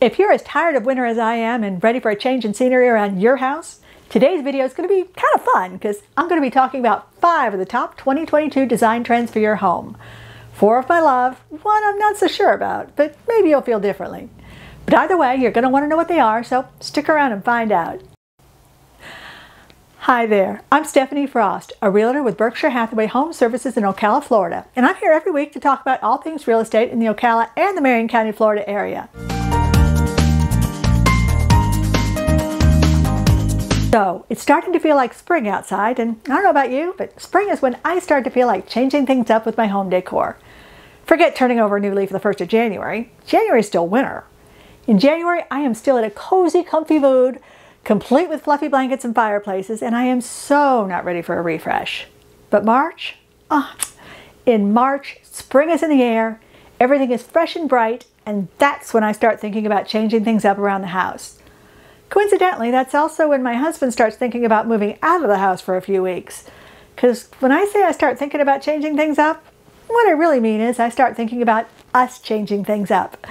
If you're as tired of winter as I am and ready for a change in scenery around your house, today's video is going to be kind of fun because I'm going to be talking about 5 of the top 2022 design trends for your home. 4 of my love, 1 I'm not so sure about, but maybe you'll feel differently. But either way, you're going to want to know what they are, so stick around and find out. Hi there, I'm Stephanie Frost, a realtor with Berkshire Hathaway Home Services in Ocala, Florida, and I'm here every week to talk about all things real estate in the Ocala and the Marion County, Florida area. So, it's starting to feel like spring outside, and I don't know about you, but spring is when I start to feel like changing things up with my home decor. Forget turning over a new leaf the 1st of January. January is still winter. In January, I am still in a cozy, comfy mood, complete with fluffy blankets and fireplaces, and I am so not ready for a refresh. But March? In March, spring is in the air, everything is fresh and bright, and that's when I start thinking about changing things up around the house. Coincidentally, that's also when my husband starts thinking about moving out of the house for a few weeks. Because when I say I start thinking about changing things up, what I really mean is I start thinking about us changing things up.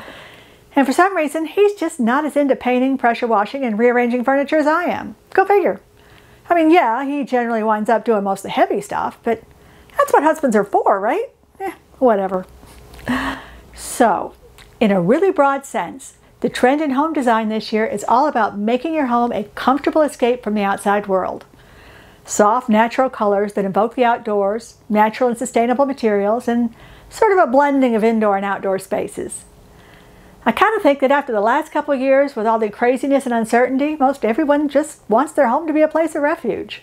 And for some reason, he's just not as into painting, pressure washing, and rearranging furniture as I am. Go figure. I mean, yeah, he generally winds up doing most of the heavy stuff, but that's what husbands are for, right? Whatever. So, in a really broad sense, the trend in home design this year is all about making your home a comfortable escape from the outside world. Soft, natural colors that evoke the outdoors, natural and sustainable materials, and sort of a blending of indoor and outdoor spaces. I kind of think that after the last couple of years, with all the craziness and uncertainty, most everyone just wants their home to be a place of refuge.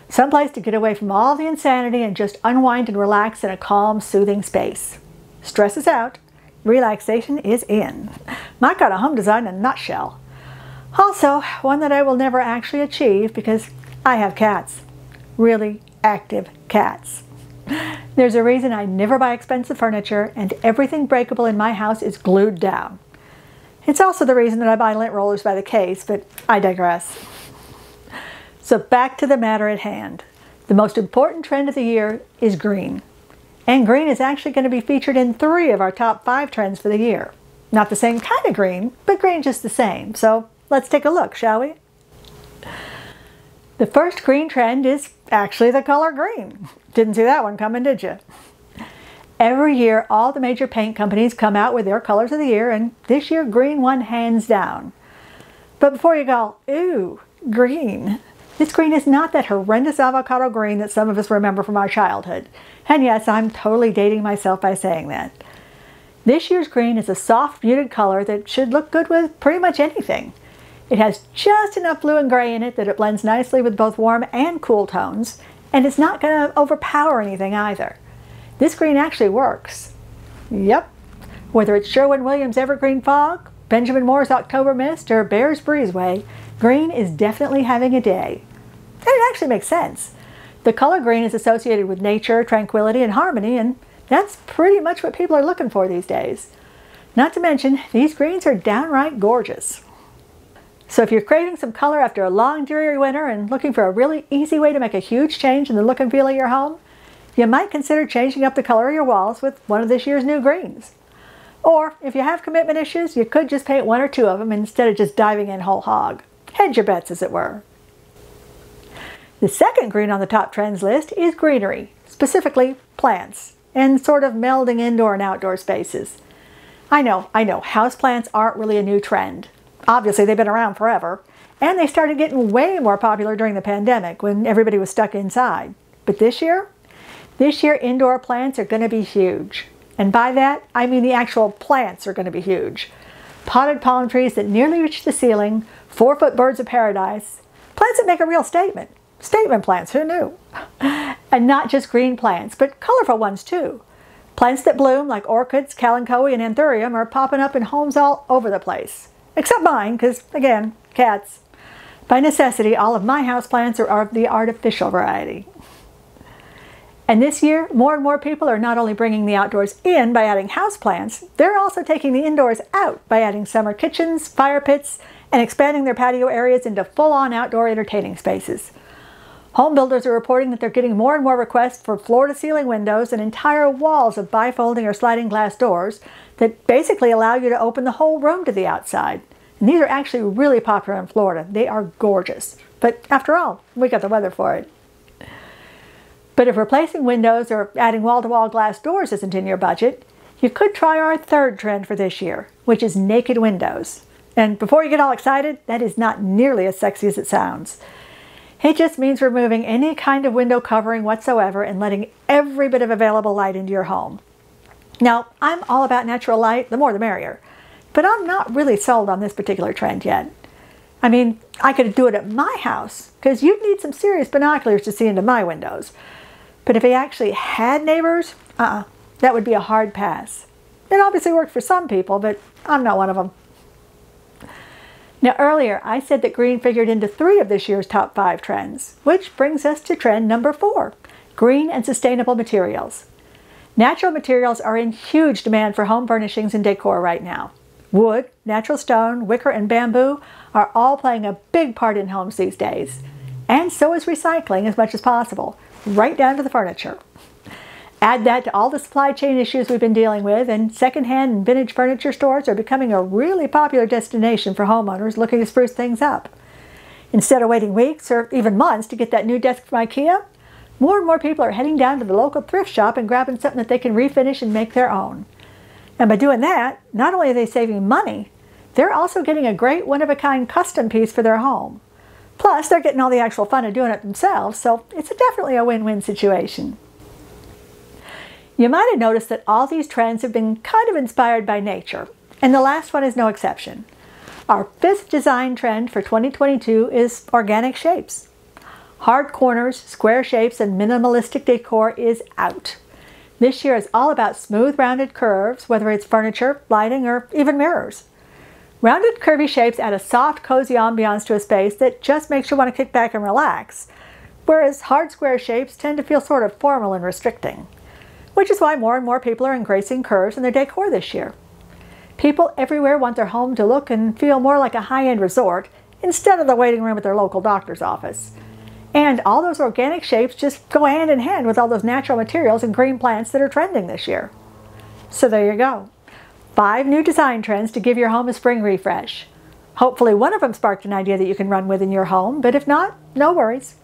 Someplace to get away from all the insanity and just unwind and relax in a calm, soothing space. Stress is out. Relaxation is in. My kind of home design in a nutshell. Also, one that I will never actually achieve because I have cats. Really active cats. There's a reason I never buy expensive furniture and everything breakable in my house is glued down. It's also the reason that I buy lint rollers by the case, but I digress. So back to the matter at hand. The most important trend of the year is green. And green is actually going to be featured in 3 of our top 5 trends for the year. Not the same kind of green, but green just the same. So let's take a look, shall we? The first green trend is actually the color green. Didn't see that one coming, did you? Every year, all the major paint companies come out with their colors of the year, and this year, green won hands down. But before you go, ooh, green. This green is not that horrendous avocado green that some of us remember from our childhood. And yes, I'm totally dating myself by saying that. This year's green is a soft, muted color that should look good with pretty much anything. It has just enough blue and gray in it that it blends nicely with both warm and cool tones, and it's not going to overpower anything either. This green actually works. Yep. Whether it's Sherwin-Williams Evergreen Fog, Benjamin Moore's October Mist, or Behr's Breezeway, green is definitely having a day. And it actually makes sense. The color green is associated with nature, tranquility, and harmony, and that's pretty much what people are looking for these days. Not to mention, these greens are downright gorgeous. So if you're craving some color after a long, dreary winter and looking for a really easy way to make a huge change in the look and feel of your home, you might consider changing up the color of your walls with one of this year's new greens. Or, if you have commitment issues, you could just paint 1 or 2 of them instead of just diving in whole hog. Hedge your bets, as it were. The second green on the top trends list is greenery, specifically plants, and sort of melding indoor and outdoor spaces. I know, houseplants aren't really a new trend. Obviously, they've been around forever, and they started getting way more popular during the pandemic when everybody was stuck inside. But this year indoor plants are going to be huge. And by that, I mean the actual plants are going to be huge. Potted palm trees that nearly reach the ceiling, 4-foot birds of paradise, plants that make a real statement. Statement plants, who knew? And not just green plants, but colorful ones too. Plants that bloom like orchids, kalanchoe, and anthurium are popping up in homes all over the place. Except mine, because, again, cats. By necessity, all of my houseplants are of the artificial variety. And this year, more and more people are not only bringing the outdoors in by adding houseplants, they're also taking the indoors out by adding summer kitchens, fire pits, and expanding their patio areas into full-on outdoor entertaining spaces. Home builders are reporting that they're getting more and more requests for floor-to-ceiling windows and entire walls of bifolding or sliding glass doors that basically allow you to open the whole room to the outside. And these are actually really popular in Florida. They are gorgeous. But after all, we got the weather for it. But if replacing windows or adding wall-to-wall glass doors isn't in your budget, you could try our third trend for this year, which is naked windows. And before you get all excited, that is not nearly as sexy as it sounds. It just means removing any kind of window covering whatsoever and letting every bit of available light into your home. Now, I'm all about natural light, the more the merrier, but I'm not really sold on this particular trend yet. I mean, I could do it at my house, because you'd need some serious binoculars to see into my windows. But if he actually had neighbors, that would be a hard pass. It obviously worked for some people, but I'm not one of them. Now earlier, I said that green figured into 3 of this year's top 5 trends, which brings us to trend number 4, green and sustainable materials. Natural materials are in huge demand for home furnishings and decor right now. Wood, natural stone, wicker, and bamboo are all playing a big part in homes these days. And so is recycling as much as possible, right down to the furniture. Add that to all the supply chain issues we've been dealing with, and secondhand and vintage furniture stores are becoming a really popular destination for homeowners looking to spruce things up. Instead of waiting weeks or even months to get that new desk from IKEA, more and more people are heading down to the local thrift shop and grabbing something that they can refinish and make their own. And by doing that, not only are they saving money, they're also getting a great one-of-a-kind custom piece for their home. Plus, they're getting all the actual fun of doing it themselves, so it's definitely a win-win situation. You might have noticed that all these trends have been kind of inspired by nature, and the last one is no exception. Our 5th design trend for 2022 is organic shapes. Hard corners, square shapes, and minimalistic decor is out. This year is all about smooth, rounded curves, whether it's furniture, lighting, or even mirrors. Rounded, curvy shapes add a soft, cozy ambiance to a space that just makes you want to kick back and relax, whereas hard, square shapes tend to feel sort of formal and restricting. Which is why more and more people are embracing curves in their decor this year. People everywhere want their home to look and feel more like a high-end resort instead of the waiting room at their local doctor's office. And all those organic shapes just go hand in hand with all those natural materials and green plants that are trending this year. So there you go. 5 new design trends to give your home a spring refresh. Hopefully one of them sparked an idea that you can run with in your home, but if not, no worries.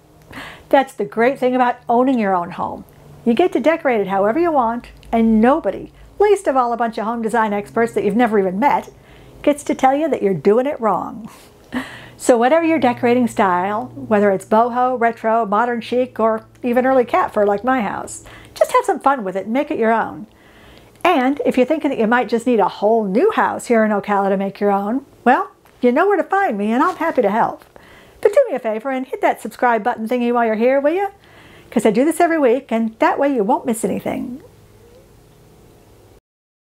That's the great thing about owning your own home. You get to decorate it however you want, and nobody, least of all a bunch of home design experts that you've never even met, gets to tell you that you're doing it wrong. So whatever your decorating style, whether it's boho, retro, modern chic, or even early cat fur like my house, just have some fun with it and make it your own. And if you're thinking that you might just need a whole new house here in Ocala to make your own, well, you know where to find me and I'm happy to help. But do me a favor and hit that subscribe button thingy while you're here, will you? Because I do this every week, and that way you won't miss anything.